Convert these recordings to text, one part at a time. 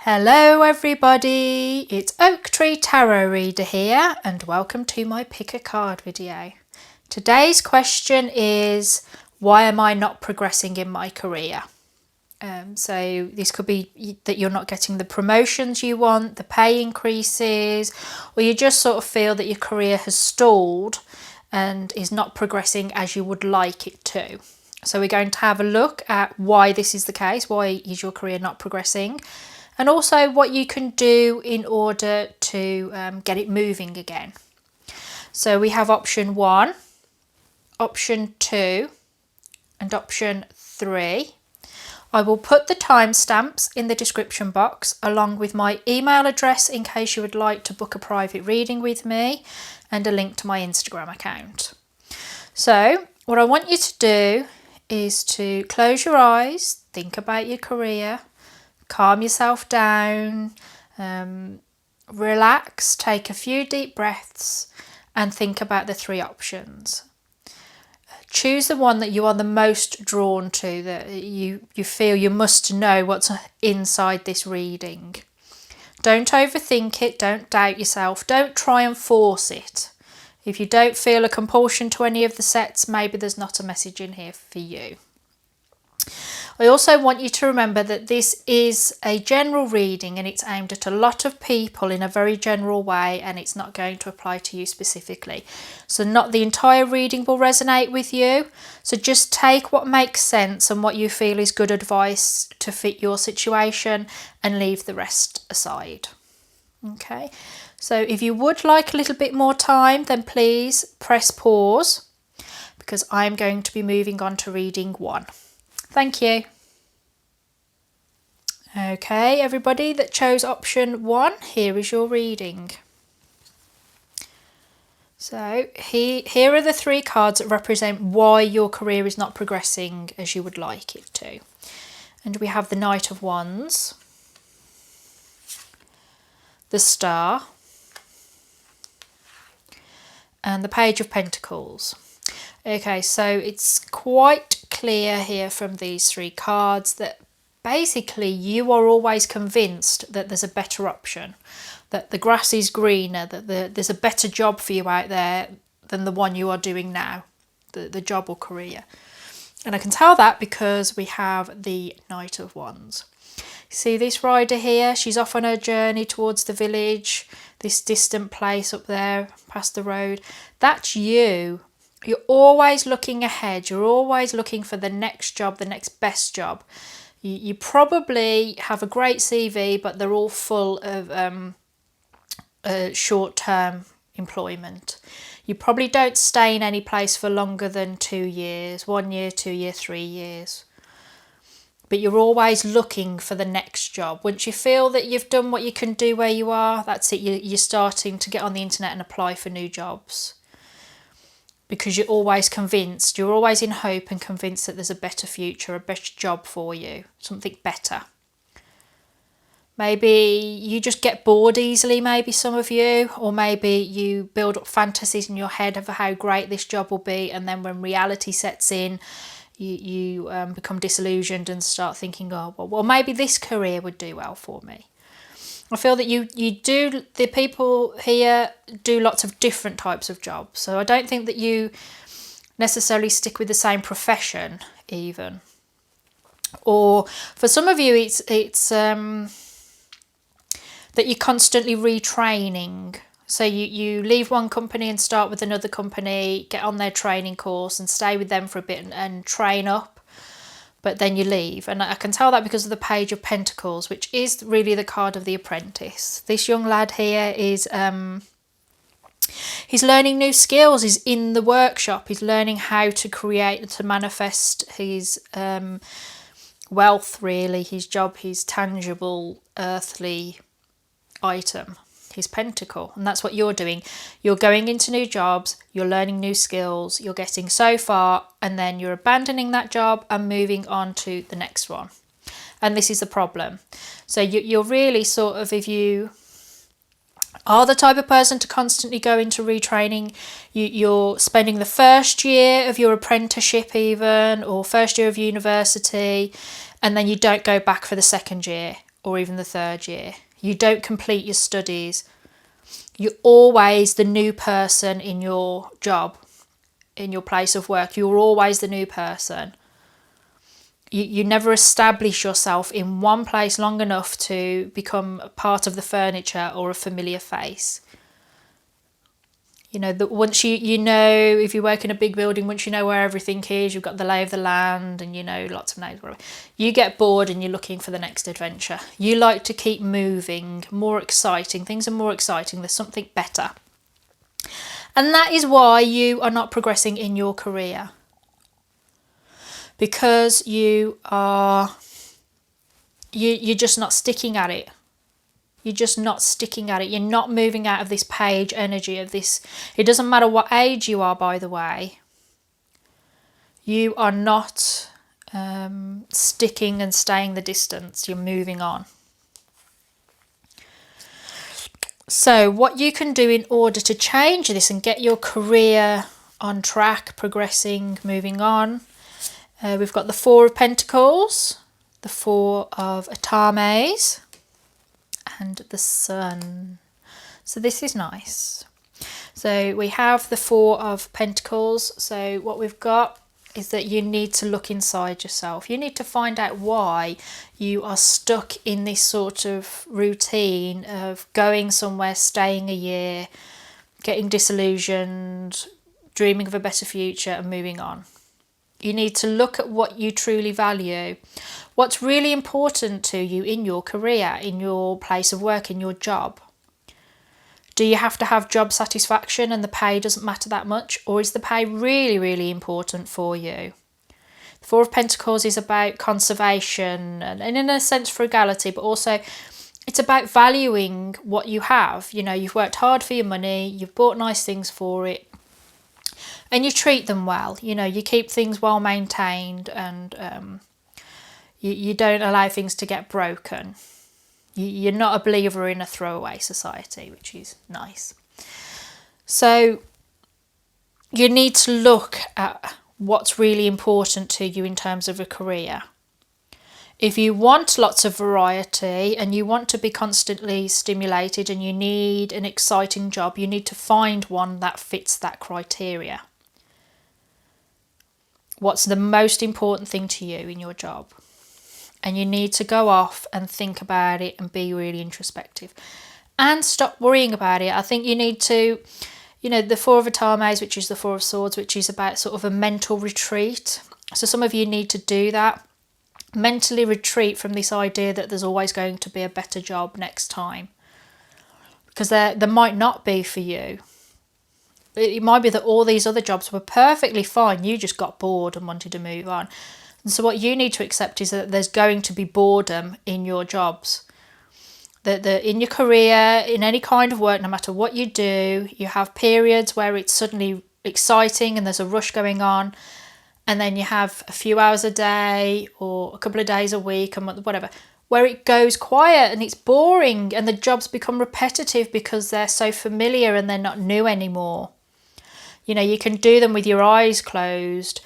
Hello everybody, it's Oak Tree Tarot Reader here and welcome to my pick a card video. Today's question is, why am I not progressing in my career? So this could be that you're not getting the promotions you want, the pay increases, or you just sort of feel that your career has stalled and is not progressing as you would like it to. So we're going to have a look at why this is the case, why is your career not progressing, and also what you can do in order to get it moving again. So we have option 1, option 2 and option 3. I will put the timestamps in the description box along with my email address in case you would like to book a private reading with me, and a link to my Instagram account. So what I want you to do is to close your eyes, think about your career, calm yourself down, relax, take a few deep breaths and think about the 3 options. Choose the one that you are the most drawn to, that you feel you must know what's inside this reading. Don't overthink it, don't doubt yourself, don't try and force it. If you don't feel a compulsion to any of the sets, maybe there's not a message in here for you. I also want you to remember that this is a general reading and it's aimed at a lot of people in a very general way, and it's not going to apply to you specifically. So not the entire reading will resonate with you. So just take what makes sense and what you feel is good advice to fit your situation and leave the rest aside. Okay, so if you would like a little bit more time, then please press pause because I'm going to be moving on to reading 1. Thank you. Okay, everybody that chose option 1, here is your reading. So here are the 3 cards that represent why your career is not progressing as you would like it to. And we have the Knight of Wands, the Star, and the Page of Pentacles. Okay, so it's quite clear here from these 3 cards that basically you are always convinced that there's a better option, that the grass is greener, that there's a better job for you out there than the one you are doing now, the job or career. And I can tell that because we have the Knight of Wands. See this rider here, she's off on her journey towards the village, this distant place up there past the road. That's you. You're always looking ahead. You're always looking for the next job, the next best job. You probably have a great CV, but they're all full of short-term employment. You probably don't stay in any place for longer than 2 years, 1 year, 2 years, 3 years. But you're always looking for the next job. Once you feel that you've done what you can do where you are, that's it. You're starting to get on the internet and apply for new jobs. Because you're always convinced, you're always in hope and convinced that there's a better future, a better job for you, something better. Maybe you just get bored easily, maybe some of you, or maybe you build up fantasies in your head of how great this job will be, and then when reality sets in, you become disillusioned and start thinking, oh, well, maybe this career would do well for me. I feel that the people here do lots of different types of jobs. So I don't think that you necessarily stick with the same profession even. Or for some of you, it's that you're constantly retraining. So you leave one company and start with another company, get on their training course and stay with them for a bit and train up. But then you leave, and I can tell that because of the Page of Pentacles, which is really the card of the apprentice. This young lad here is he's learning new skills. He's in the workshop. He's learning how to create, to manifest his wealth, really, his job, his tangible earthly item, his pentacle. And that's what you're doing. You're going into new jobs, you're learning new skills, you're getting so far, and then you're abandoning that job and moving on to the next one. And this is the problem. So you're really sort of, if you are the type of person to constantly go into retraining, you're spending the first year of your apprenticeship even, or first year of university, and then you don't go back for the second year, or even the third year. You don't complete your studies. You're always the new person in your job, in your place of work. You're always the new person. You never establish yourself in one place long enough to become a part of the furniture or a familiar face. You know, that once you know, if you work in a big building, once you know where everything is, you've got the lay of the land and you know lots of names, whatever, you get bored and you're looking for the next adventure. You like to keep moving, more exciting. Things are more exciting. There's something better. And that is why you are not progressing in your career. Because you're just not sticking at it. You're just not sticking at it. You're not moving out of this page energy of this. It doesn't matter what age you are, by the way. You are not sticking and staying the distance. You're moving on. So what you can do in order to change this and get your career on track, progressing, moving on. We've got the Four of Pentacles, the Four of Atames, and the Sun. So this is nice. So we have the Four of Pentacles. So what we've got is that you need to look inside yourself. You need to find out why you are stuck in this sort of routine of going somewhere, staying a year, getting disillusioned, dreaming of a better future and moving on. You need to look at what you truly value, what's really important to you in your career, in your place of work, in your job. Do you have to have job satisfaction and the pay doesn't matter that much? Or is the pay really, really important for you? The Four of Pentacles is about conservation and in a sense frugality, but also it's about valuing what you have. You know, you've worked hard for your money, you've bought nice things for it, and you treat them well. You know, you keep things well maintained and you don't allow things to get broken. You're not a believer in a throwaway society, which is nice. So you need to look at what's really important to you in terms of a career. If you want lots of variety and you want to be constantly stimulated and you need an exciting job, you need to find one that fits that criteria. What's the most important thing to you in your job? And you need to go off and think about it and be really introspective and stop worrying about it. I think you need to, you know, the Four of Atames, which is the Four of Swords, which is about sort of a mental retreat. So some of you need to do that. Mentally retreat from this idea that there's always going to be a better job next time. Because there might not be for you. It might be that all these other jobs were perfectly fine. You just got bored and wanted to move on. And so what you need to accept is that there's going to be boredom in your jobs. That in your career, in any kind of work, no matter what you do, you have periods where it's suddenly exciting and there's a rush going on. And then you have a few hours a day or a couple of days a week, a month, whatever, where it goes quiet and it's boring and the jobs become repetitive because they're so familiar and they're not new anymore. You know, you can do them with your eyes closed.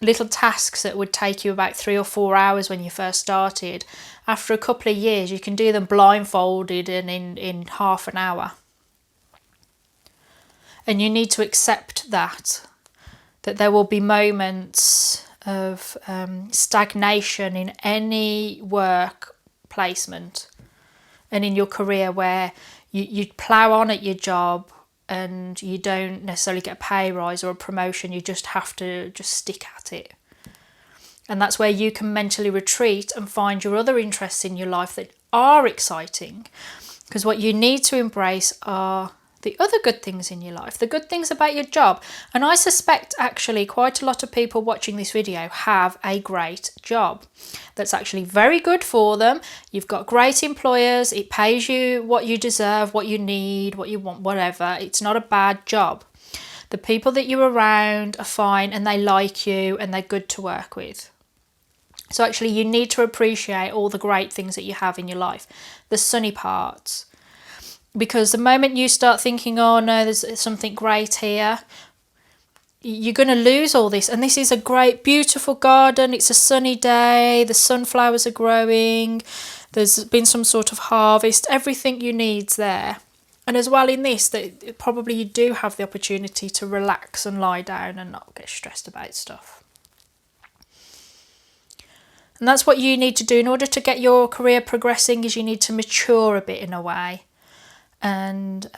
Little tasks that would take you about 3 or 4 hours when you first started. After a couple of years, you can do them blindfolded and in half an hour. And you need to accept that there will be moments of stagnation in any work placement and in your career where you plough on at your job and you don't necessarily get a pay rise or a promotion. You just have to just stick at it. And that's where you can mentally retreat and find your other interests in your life that are exciting. Because what you need to embrace are the other good things in your life, the good things about your job. And I suspect actually quite a lot of people watching this video have a great job that's actually very good for them. You've got great employers. It pays you what you deserve, what you need, what you want, whatever. It's not a bad job. The people that you're around are fine and they like you and they're good to work with. So actually you need to appreciate all the great things that you have in your life, the sunny parts. Because the moment you start thinking, oh no, there's something great here, you're going to lose all this. And this is a great, beautiful garden. It's a sunny day. The sunflowers are growing. There's been some sort of harvest. Everything you need's there. And as well in this, that probably you do have the opportunity to relax and lie down and not get stressed about stuff. And that's what you need to do in order to get your career progressing, is you need to mature a bit in a way and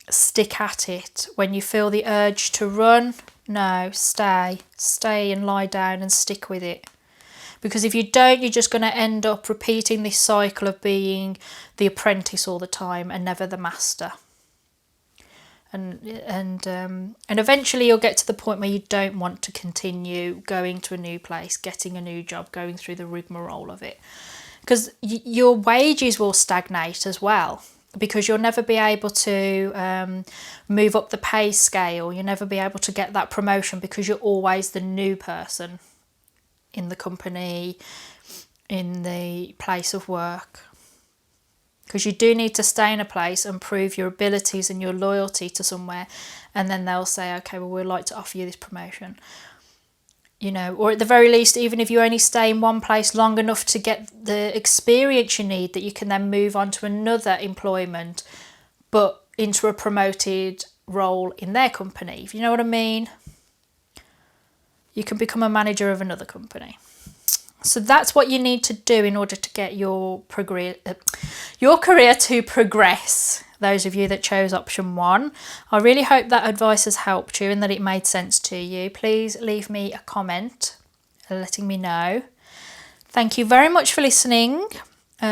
stick at it. When you feel the urge to run, no, stay and lie down and stick with it. Because if you don't, you're just going to end up repeating this cycle of being the apprentice all the time and never the master. And eventually you'll get to the point where you don't want to continue going to a new place, getting a new job, going through the rigmarole of it. Because your wages will stagnate as well. Because you'll never be able to move up the pay scale. You'll never be able to get that promotion because you're always the new person in the company, in the place of work. Because you do need to stay in a place and prove your abilities and your loyalty to somewhere, and then they'll say, okay, well, we'd like to offer you this promotion. You know, or at the very least, even if you only stay in one place long enough to get the experience you need, that you can then move on to another employment, but into a promoted role in their company. If you know what I mean? You can become a manager of another company. So that's what you need to do in order to get your career to progress. Those of you that chose option 1, I really hope that advice has helped you and that it made sense to you. Please leave me a comment letting me know. Thank you very much for listening.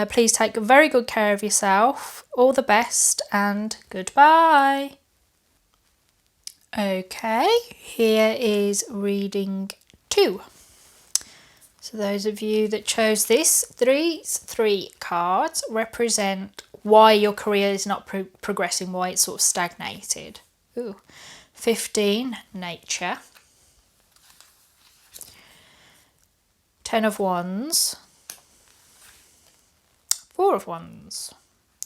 Please take very good care of yourself. All the best and goodbye. Okay, here is reading 2. So those of you that chose this, these 3 cards represent why your career is not progressing, why it's sort of stagnated. 15, nature. 10 of Wands. 4 of Wands.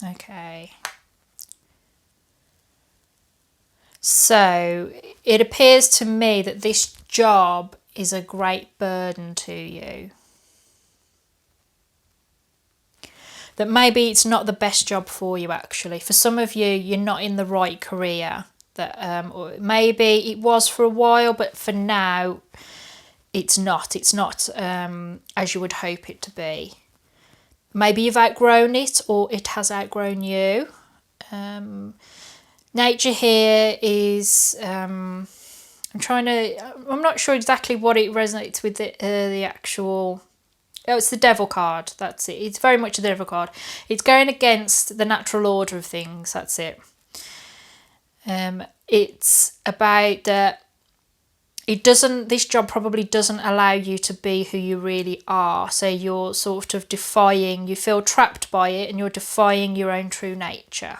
Okay. So it appears to me that this job is a great burden to you. That maybe it's not the best job for you actually. For some of you, you're not in the right career. That or maybe it was for a while, but for now, it's not. It's not as you would hope it to be. Maybe you've outgrown it, or it has outgrown you. Nature here is, I'm not sure exactly what it resonates with the actual, it's the Devil card, that's it. It's very much the Devil card. It's going against the natural order of things, that's it. It's about that this job probably doesn't allow you to be who you really are. So you're sort of defying, you feel trapped by it and you're defying your own true nature.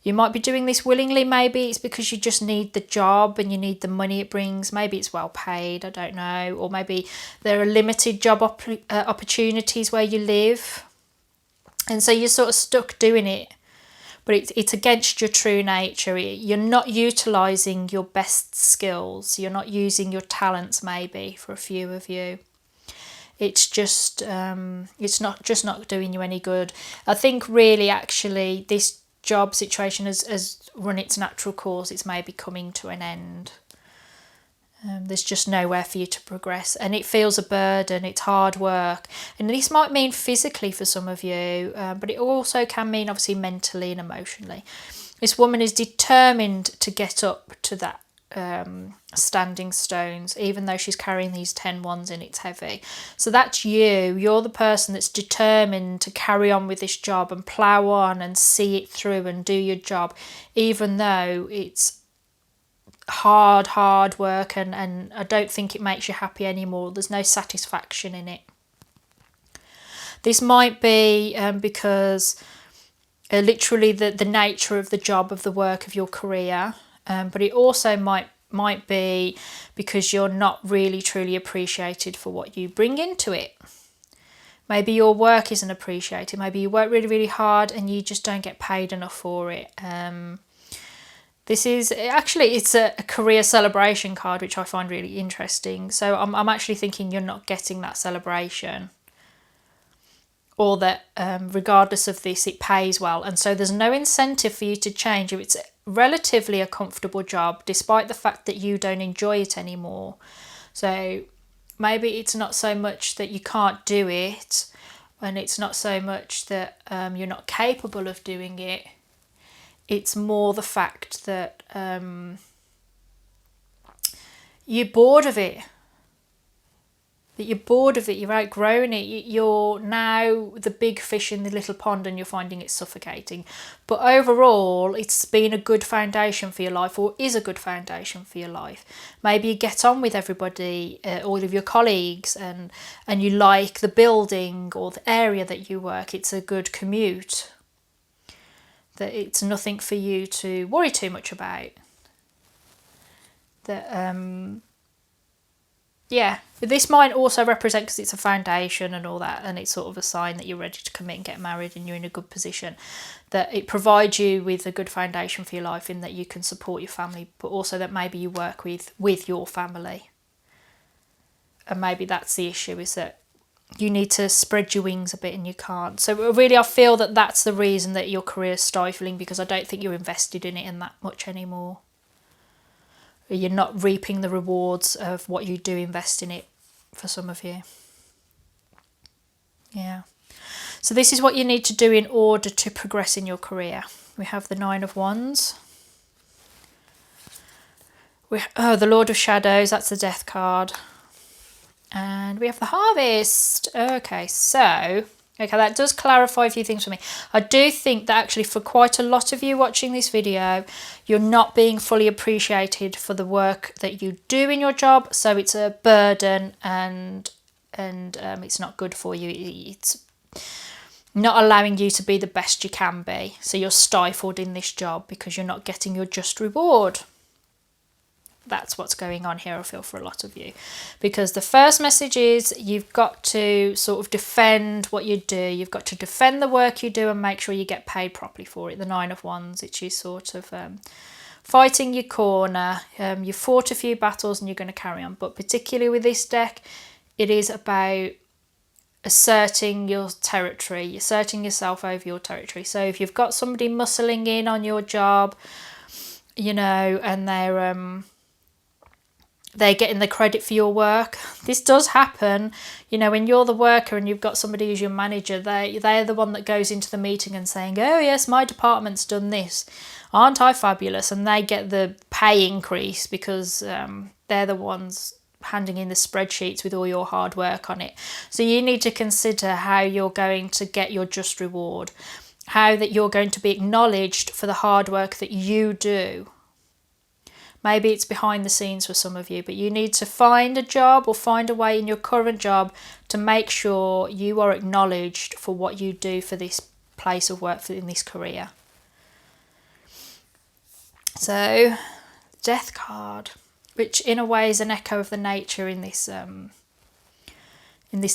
You might be doing this willingly, maybe it's because you just need the job and you need the money it brings. Maybe it's well paid, I don't know. Or maybe there are limited job opportunities where you live. And so you're sort of stuck doing it. But it's against your true nature. You're not utilising your best skills. You're not using your talents maybe for a few of you. It's just, it's not doing you any good. I think really actually this job situation has run its natural course. It's maybe coming to an end. There's just nowhere for you to progress and it feels a burden. It's hard work, and this might mean physically for some of you, but it also can mean obviously mentally and emotionally. This woman is determined to get up to that standing stones, even though she's carrying these 10 wands and it's heavy. So that's you're the person that's determined to carry on with this job and plough on and see it through and do your job, even though it's hard work and I don't think it makes you happy anymore. There's no satisfaction in it. This might be because literally the nature of the job, of the work, of your career, but it also might be because you're not really truly appreciated for what you bring into it. Maybe your work isn't appreciated. Maybe you work really hard and you just don't get paid enough for it. This is actually, it's a career celebration card, which I find really interesting. So I'm actually thinking you're not getting that celebration. or that regardless of this, it pays well. And so there's no incentive for you to change if it's relatively a comfortable job, despite the fact that you don't enjoy it anymore. So maybe it's not so much that you can't do it, and it's not so much that you're not capable of doing it. It's more the fact that you're bored of it. That you're bored of it, you've outgrown it, you're now the big fish in the little pond and you're finding it suffocating. But overall, it's been a good foundation for your life, or is a good foundation for your life. Maybe you get on with everybody, all of your colleagues, and you like the building or the area that you work. It's a good commute. That it's nothing for you to worry too much about. That yeah, but this might also represent, because it's a foundation and all that, and it's sort of a sign that you're ready to commit and get married and you're in a good position, that it provides you with a good foundation for your life, in that you can support your family, but also that maybe you work with your family. And maybe that's the issue, is that you need to spread your wings a bit and you can't. So really, I feel that that's the reason that your career is stifling, because I don't think you're invested in it in that much anymore. You're not reaping the rewards of what you do invest in it, for some of you. Yeah. So this is what you need to do in order to progress in your career. We have the 9 of Wands. The Lord of Shadows, that's the Death card. And we have the Harvest. Okay, that does clarify a few things for me. I do think that actually for quite a lot of you watching this video, you're not being fully appreciated for the work that you do in your job. So it's a burden, and it's not good for you. It's not allowing you to be the best you can be. So you're stifled in this job because you're not getting your just reward. That's what's going on here, I feel, for a lot of you, because the first message is you've got to sort of defend what you do. You've got to defend the work you do and make sure you get paid properly for it. The 9 of Wands, it's you sort of fighting your corner. You've fought a few battles and you're going to carry on, but particularly with this deck, it is about asserting your territory, asserting yourself over your territory. So if you've got somebody muscling in on your job, and they're getting the credit for your work. This does happen, when you're the worker and you've got somebody who's your manager, they're the one that goes into the meeting and saying, oh yes, my department's done this, aren't I fabulous? And they get the pay increase because they're the ones handing in the spreadsheets with all your hard work on it. So you need to consider how you're going to get your just reward, how that you're going to be acknowledged for the hard work that you do. Maybe it's behind the scenes for some of you, but you need to find a job or find a way in your current job to make sure you are acknowledged for what you do for this place of work, in this career. So, Death card, which in a way is an echo of the nature in this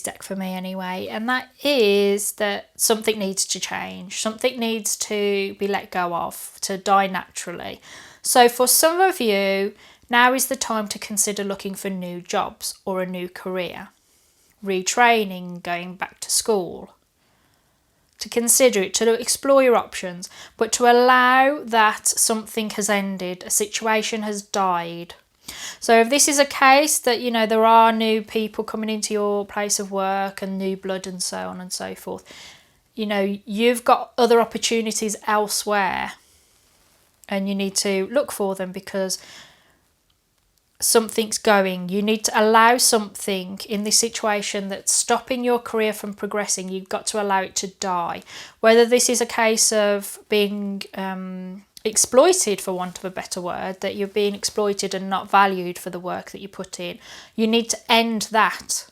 deck for me anyway, and that is that something needs to change, something needs to be let go of, to die naturally. So for some of you, now is the time to consider looking for new jobs or a new career, retraining, going back to school. To consider it, to explore your options, but to allow that something has ended, a situation has died. So if this is a case that, there are new people coming into your place of work and new blood and so on and so forth, you've got other opportunities elsewhere. And you need to look for them because something's going. You need to allow something in this situation that's stopping your career from progressing. You've got to allow it to die. Whether this is a case of being exploited, for want of a better word, that you're being exploited and not valued for the work that you put in, you need to end that.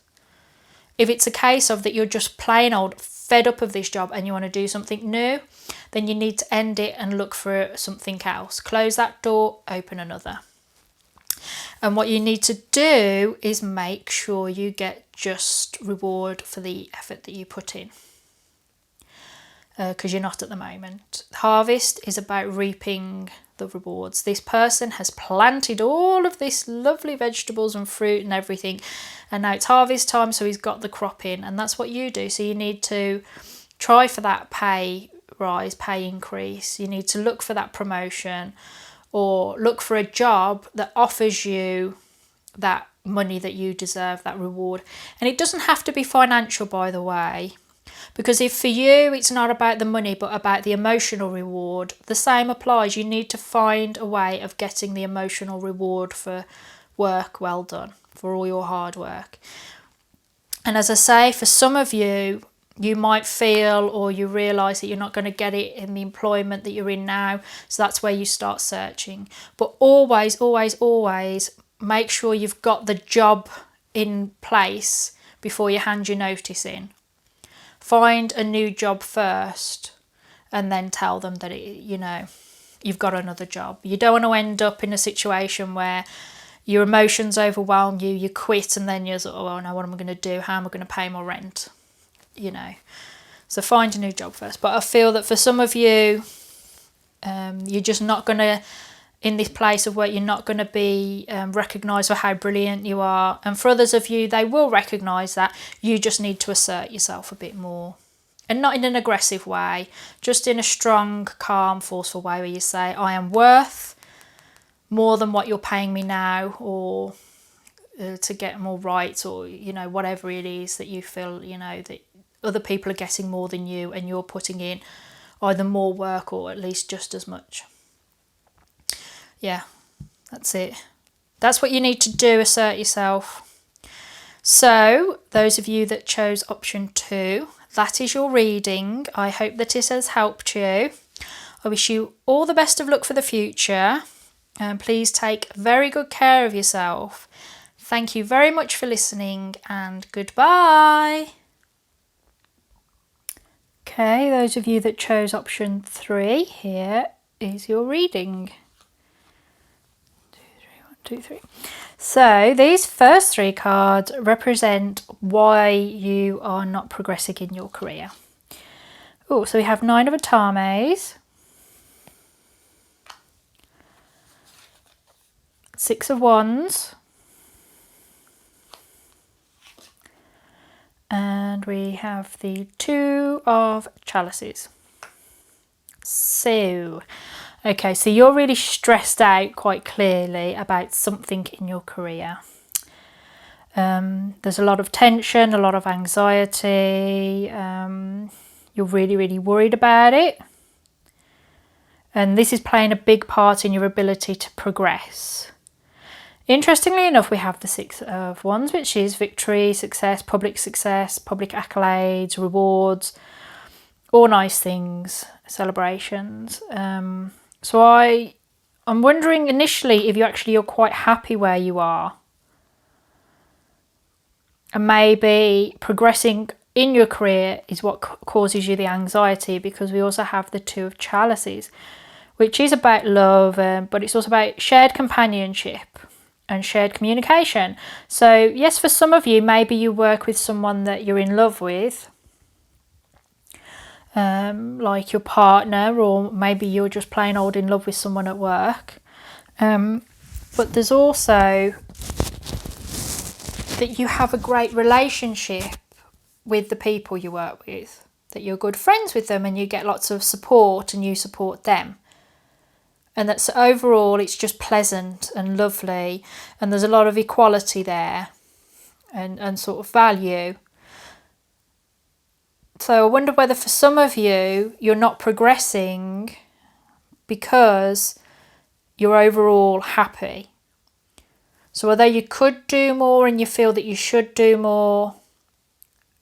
If it's a case of that you're just plain old fed up of this job and you want to do something new, then you need to end it and look for something else. Close that door, open another. And what you need to do is make sure you get just reward for the effort that you put in. Because you're not at the moment. Harvest is about reaping the rewards. This person has planted all of this lovely vegetables and fruit and everything, and now it's harvest time, so he's got the crop in, and that's what you do. So you need to try for that pay rise, pay increase. You need to look for that promotion, or look for a job that offers you that money that you deserve, that reward. And it doesn't have to be financial, by the way, because if for you it's not about the money but about the emotional reward, the same applies. You need to find a way of getting the emotional reward for work well done, for all your hard work. And as I say, for some of you, you might feel, or you realise that you're not going to get it in the employment that you're in now, so that's where you start searching. But always, always, always make sure you've got the job in place before you hand your notice in. Find a new job first and then tell them that you've got another job. You don't want to end up in a situation where your emotions overwhelm you, you quit, and then you're sort of, oh no, what am I going to do? How am I going to pay my rent? So find a new job first. But I feel that for some of you, you're just not going to, in this place of work, you're not going to be recognised for how brilliant you are. And for others of you, they will recognise that. You just need to assert yourself a bit more. And not in an aggressive way, just in a strong, calm, forceful way where you say, I am worth more than what you're paying me now, or to get more rights, or, whatever it is that you feel, that other people are getting more than you and you're putting in either more work or at least just as much. Yeah, that's it. That's what you need to do, assert yourself. So, those of you that chose option 2, that is your reading. I hope that it has helped you. I wish you all the best of luck for the future, and please take very good care of yourself. Thank you very much for listening, and goodbye. Okay, those of you that chose option 3, here is your reading. 2, 3. So these first 3 cards represent why you are not progressing in your career. Oh, so we have 9 of Atames, 6 of Wands, and we have the 2 of Chalices. So, okay, so you're really stressed out quite clearly about something in your career. There's a lot of tension, a lot of anxiety. You're really, really worried about it. And this is playing a big part in your ability to progress. Interestingly enough, we have the 6 of Wands, which is victory, success, public accolades, rewards, all nice things, celebrations. So I'm wondering initially if you're quite happy where you are. And maybe progressing in your career is what causes you the anxiety, because we also have the 2 of Chalices, which is about love, but it's also about shared companionship and shared communication. So yes, for some of you, maybe you work with someone that you're in love with, like your partner, or maybe you're just plain old in love with someone at work. But there's also that you have a great relationship with the people you work with, that you're good friends with them and you get lots of support and you support them. And that's overall, it's just pleasant and lovely, and there's a lot of equality there and sort of value. So I wonder whether for some of you, you're not progressing because you're overall happy. So although you could do more and you feel that you should do more,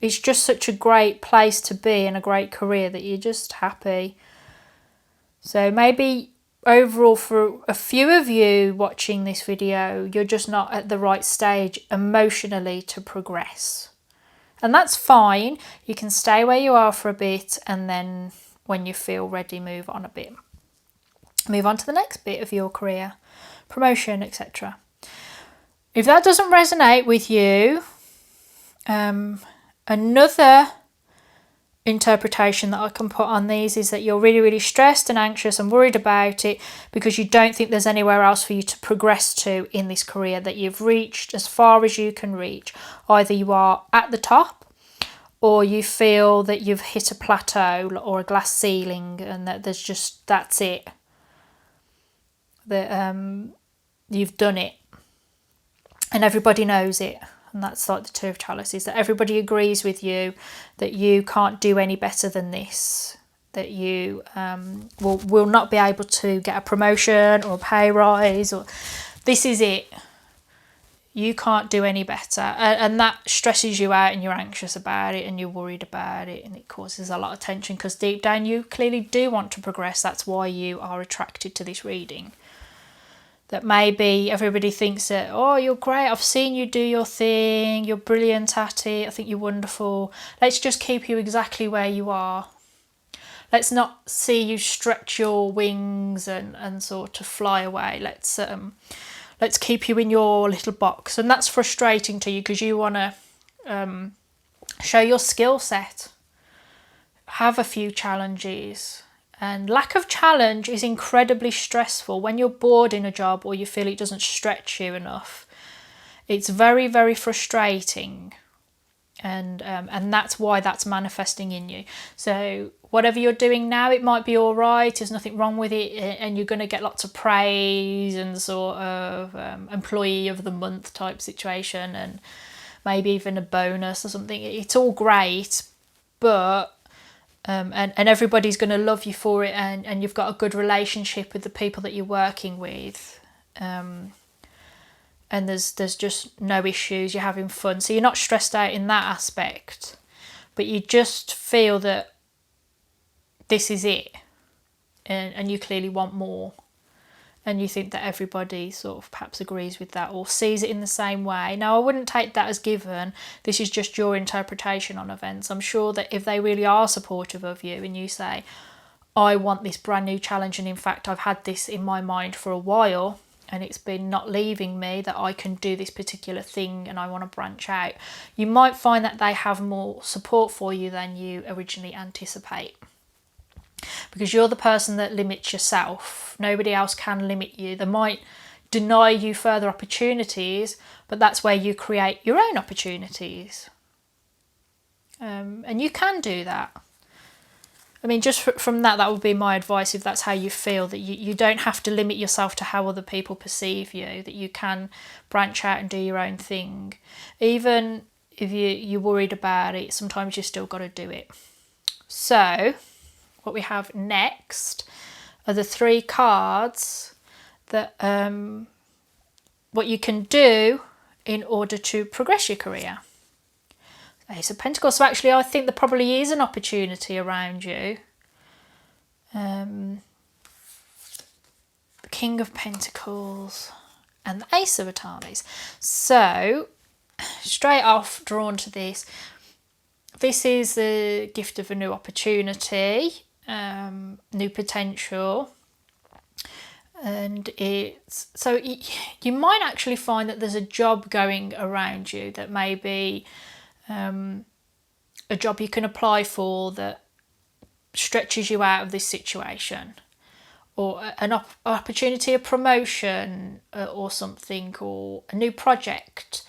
it's just such a great place to be and a great career that you're just happy. So maybe overall, for a few of you watching this video, you're just not at the right stage emotionally to progress. And that's fine. You can stay where you are for a bit, and then when you feel ready, move on a bit. Move on to the next bit of your career, promotion, etc. If that doesn't resonate with you, another interpretation that I can put on these is that you're really, really stressed and anxious and worried about it because you don't think there's anywhere else for you to progress to in this career, that you've reached as far as you can reach. Either you are at the top or you feel that you've hit a plateau or a glass ceiling and that that's it, that you've done it and everybody knows it. And that's like the Two of Chalices, that everybody agrees with you that you can't do any better than this, that you will not be able to get a promotion or a pay rise, or this is it. You can't do any better. And that stresses you out and you're anxious about it and you're worried about it, and it causes a lot of tension because deep down you clearly do want to progress. That's why you are attracted to this reading. That maybe everybody thinks that, oh, you're great, I've seen you do your thing, you're brilliant at it, I think you're wonderful. Let's just keep you exactly where you are. Let's not see you stretch your wings and sort of fly away. Let's keep you in your little box. And that's frustrating to you because you want to show your skill set, have a few challenges. And lack of challenge is incredibly stressful. When you're bored in a job or you feel it doesn't stretch you enough, it's very, very frustrating. And that's why that's manifesting in you. So whatever you're doing now, it might be all right. There's nothing wrong with it. And you're going to get lots of praise and sort of employee of the month type situation, and maybe even a bonus or something. It's all great, but and everybody's going to love you for it, and you've got a good relationship with the people that you're working with, and there's just no issues, you're having fun, so you're not stressed out in that aspect, but you just feel that this is it, and you clearly want more, and you think that everybody sort of perhaps agrees with that or sees it in the same way. Now, I wouldn't take that as given. This is just your interpretation on events. I'm sure that if they really are supportive of you and you say, I want this brand new challenge, and in fact I've had this in my mind for a while and it's been not leaving me, that I can do this particular thing and I want to branch out, you might find that they have more support for you than you originally anticipate. Because you're the person that limits yourself. Nobody else can limit you. They might deny you further opportunities, but that's where you create your own opportunities. And you can do that. I mean, just from that would be my advice, if that's how you feel, that you don't have to limit yourself to how other people perceive you, that you can branch out and do your own thing. Even if you're worried about it, sometimes you still got to do it. So what we have next are the 3 cards that what you can do in order to progress your career. Ace of Pentacles. So actually I think there probably is an opportunity around you. The King of Pentacles and the Ace of Atalis. So straight off drawn to this is the gift of a new opportunity, new potential, and you might actually find that there's a job going around you that may be a job you can apply for that stretches you out of this situation, or an opportunity, a promotion or something, or a new project.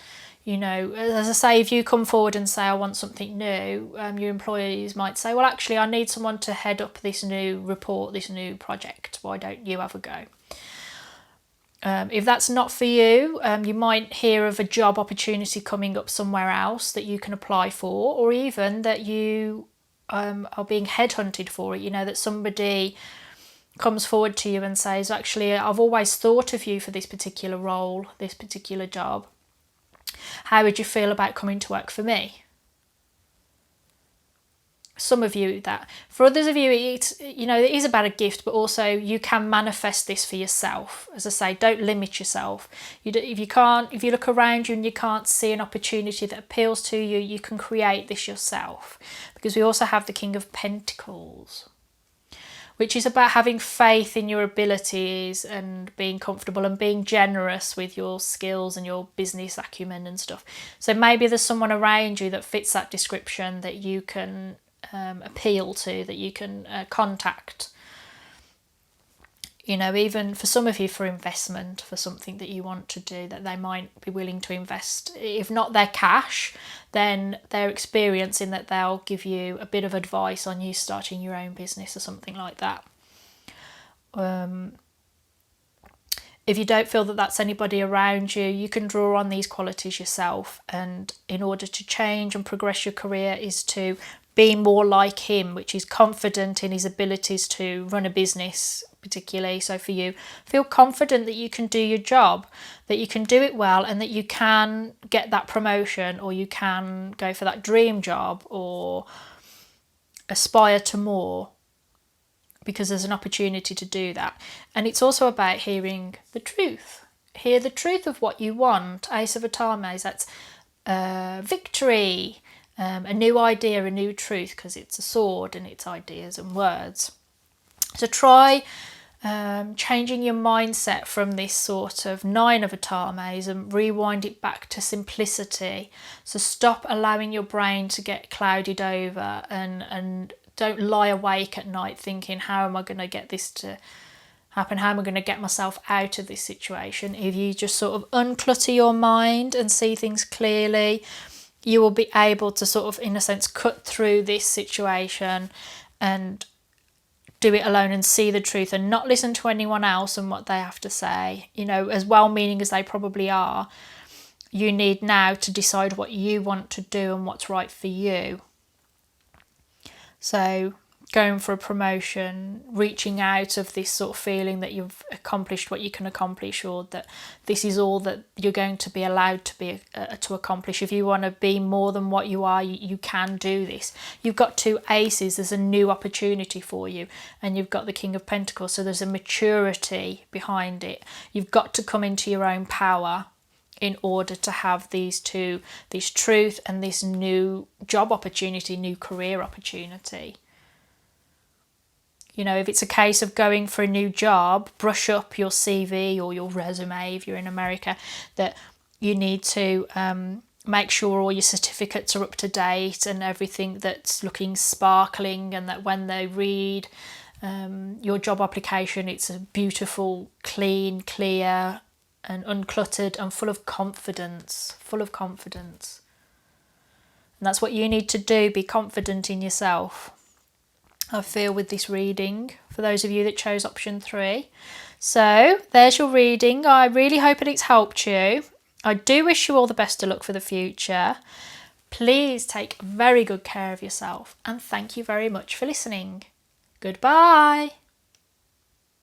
You know, as I say, if you come forward and say, I want something new, your employees might say, well, actually, I need someone to head up this new report, this new project. Why don't you have a go? If that's not for you, you might hear of a job opportunity coming up somewhere else that you can apply for, or even that you are being headhunted for it. You know, that somebody comes forward to you and says, actually, I've always thought of you for this particular role, this particular job. How would you feel about coming to work for me? Some of you that. For others of you, it is about a gift, but also you can manifest this for yourself. As I say, don't limit yourself. If you look around you and you can't see an opportunity that appeals to you, you can create this yourself. Because we also have the King of Pentacles, which is about having faith in your abilities and being comfortable and being generous with your skills and your business acumen and stuff. So maybe there's someone around you that fits that description that you can appeal to, that you can contact You know, even for some of you, for investment, for something that you want to do, that they might be willing to invest, if not their cash, then their experience, in that they'll give you a bit of advice on you starting your own business or something like that. If you don't feel that that's anybody around you, you can draw on these qualities yourself. And in order to change and progress your career is to be more like him, which is confident in his abilities to run a business, particularly. So for you, feel confident that you can do your job, that you can do it well, and that you can get that promotion, or you can go for that dream job, or aspire to more, because there's an opportunity to do that. And it's also about hearing the truth. Hear the truth of what you want. Ace of Atames, that's victory, a new idea, a new truth, because it's a sword and it's ideas and words. So try changing your mindset from this sort of 9 of Atames and rewind it back to simplicity. So stop allowing your brain to get clouded over, and don't lie awake at night thinking, how am I going to get this to happen? How am I going to get myself out of this situation? If you just sort of unclutter your mind and see things clearly, you will be able to sort of, in a sense, cut through this situation and do it alone and see the truth, and not listen to anyone else and what they have to say. You know, as well-meaning as they probably are, you need now to decide what you want to do and what's right for you. So going for a promotion, reaching out of this sort of feeling that you've accomplished what you can accomplish, or that this is all that you're going to be allowed to be to accomplish. If you want to be more than what you are, you can do this. You've got 2 aces, there's a new opportunity for you, and you've got the King of Pentacles, so there's a maturity behind it. You've got to come into your own power in order to have these two, this truth and this new job opportunity, new career opportunity. You know, if it's a case of going for a new job, brush up your CV or your resume if you're in America, that you need to make sure all your certificates are up to date and everything that's looking sparkling, and that when they read your job application, it's a beautiful, clean, clear and uncluttered and full of confidence, And that's what you need to do, be confident in yourself, I feel, with this reading, for those of you that chose option 3. So there's your reading. I really hope it's helped you. I do wish you all the best of luck for the future. Please take very good care of yourself, and thank you very much for listening. Goodbye.